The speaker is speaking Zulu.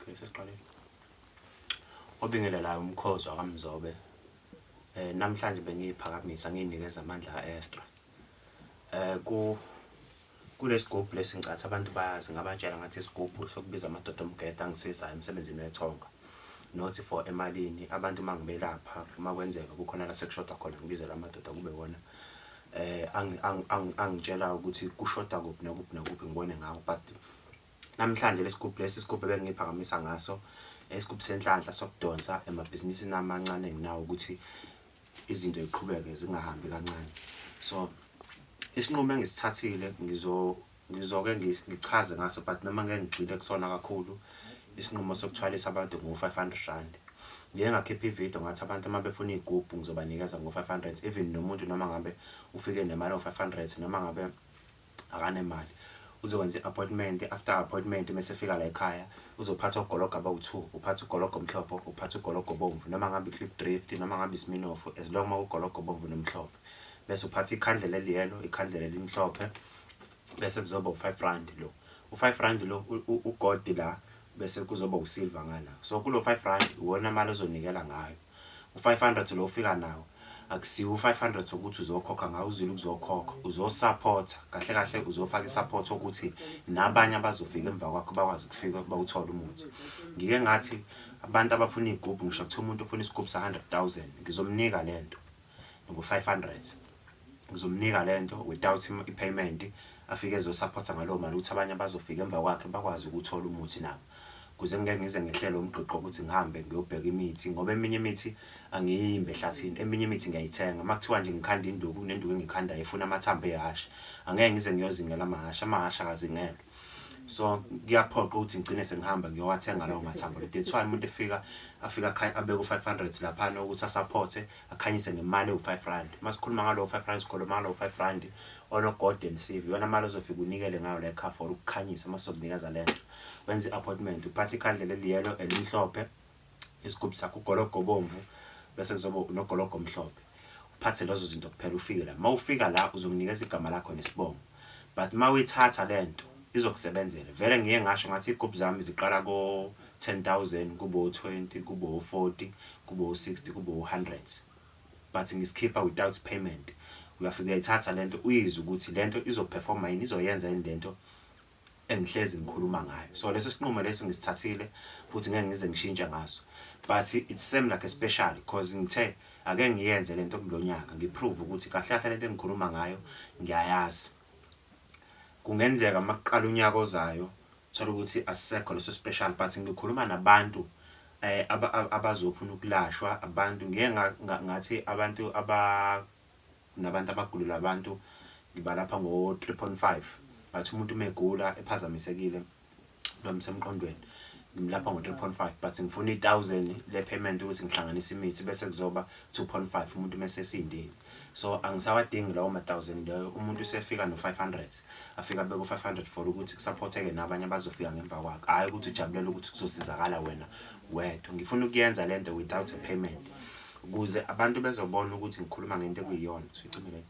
Okay, sesiqalile. Obingelela Mkhozi waMZOBE. Namhlanje bengiphakamisa nginikeza amandla extra. Kulesigubhu lesingcathi abantu bayazi ngabatshela ngathi isigubhu sokubiza amadoda omgede angisizayo emsebenzini wethonga. Nothi for emalini abantu mangibelapha makwenzeka kukhona la sekushoda khona ngibizela amadoda kube wona angitshela ukuthi kushoda kuphi nokuphi ngibone ngawo. But namhlanje lesigubhu lesigubhu bengiphakamisa ngaso isigubhu senhlanhla sokudonsa emabhizinisini amancane nginawo ukuthi izinto ziqhubeke zingahambi kancane. So isinqumo engisithathile ngizoke ngichaze ngaso, but noma ngeke ngigxile kusona kakhulu isinqumo sokuthwalisa abantu ngo500 rand. Ngike ngakhipha ivideo ngathi abantu uma befuna igubhu ngizobanikeza ngo500, even nomuntu noma ngabe ufike nemali o500 noma ngabe akanemali uzokwenza appointment. After appointment mase fika la ekhaya uzophatha ugologo abawu2, uphatha ugologo omhlophe, uphatha ugologo obomvu noma ngabe clip drift noma ngabe isminoff, as long ma ugologo obomvu nomhlophe. Bese uphatha ikhandlela eliyelo, ikhandlela elimhlophe, bese kuzoba u5 rand lo. U5 rand lo ugodi la bese kuzoba usilver ngala. So kulo 5 rand uwona mali ozonikela ngayo. U500 lo ufika nawo akusiwo u500 ukuthi uzokhokha ngawo, uzile ukuzokhokha, uzosupport kahle kahle, uzofaka isupport ukuthi nabanye abazofika emva kwakho bakwazi ukufika bawuthola umuthi. Ngike ngathi abantu abafuna igubhu, ngisho ukuthi umuntu ufuna isigubhu sa100,000 ngizomnika lento ngo500, ngizomnika lento without i-payment, afike ezosupporta ngalo mali ukuthi abanye abazofika emva kwakhe bakwazi ukuthola umuthi nabo. Kuze ngeke ngize ngehlelo umgqiqo ukuthi ngihambe ngiyobheka imithi, ngoba eminye imithi angiyimbe ehlathini, eminye imithi ngiyayithenga. Makuthiwa nje ngikhanda induku, nenduku engikhandayo ifuna amathambo ehashe, angeke ngize ngiyozingela amahashe akazingelwe. So kuyaphoqa ukuthi ngigcine sengihamba ngiyowathenga lawo mathambo. That's why umuntu afika abeke u500 lapha ukuthi asupporte akhanyise ngemali u5 rand. Masikhuluma ngalo 5 rand sikhuluma ngalo 5 rand ono golden CV, yona mali ozofika unikele ngayo la ekhaya for ukukhanyisa masokunikeza lento. Wenza appointment, uphatha ikhandlela eliyelo elimhlophe, isigubhu sakho ugologo obomvu, bese kuzoba unogologo omhlophe. Uphathe lezo zinto kuphela ufike la. Mawufika la uzokunikeza igama lakho nesibongo. But mawuyithatha lento izokusebenzela. Vele ngiye ngasho ngathi igubhu zami ziqala ko 10,000 kubo 20 kubo 40 kubo 60 kubo 100, but ngisikhipha without payment. Uyafika uyithatha lento uyizwe ukuthi lento izoperforma yini, izoyenza yini lento engihlezi ngikhuluma ngayo. So leso sinqumo leso ngisithathile futhi ngeke ngize ngishintshe ngaso, but it's same like a special because ngithe ake ngiyenze lento kulonyaka ngiprove ukuthi kahle kahle lento engikhuluma ngayo ngiyayazi. Kungenzeka makuqala unyaka ozayo thola ukuthi asisekho leso special, but ngikhuluma nabantu abazofuna ukulashwa, abantu ngeke ngathi abantu nabantu abagulula abantu ngibalapha ngo3.5. Bathi umuntu megula ephazamisekile nomsemqondweni ngimlapha ngo3.5, but ngifuna 1,000 le payment ukuthi ngihlanganise imithi bese kuzoba 2.5 umuntu mase sindile. So angisawadingi lawo ma1000 leyo, umuntu usefika no500, afika beko 500 for ukuthi kusupporteke nabanye abazofika ngemva kwakhe, hayi ukuthi ujabulela ukuthi kuzosizakala wena wedwa. Ngifuna ukuyenza lento without a payment ukuze abantu bezobona ukuthi ngikhuluma ngento ekuyiyona. So icimile.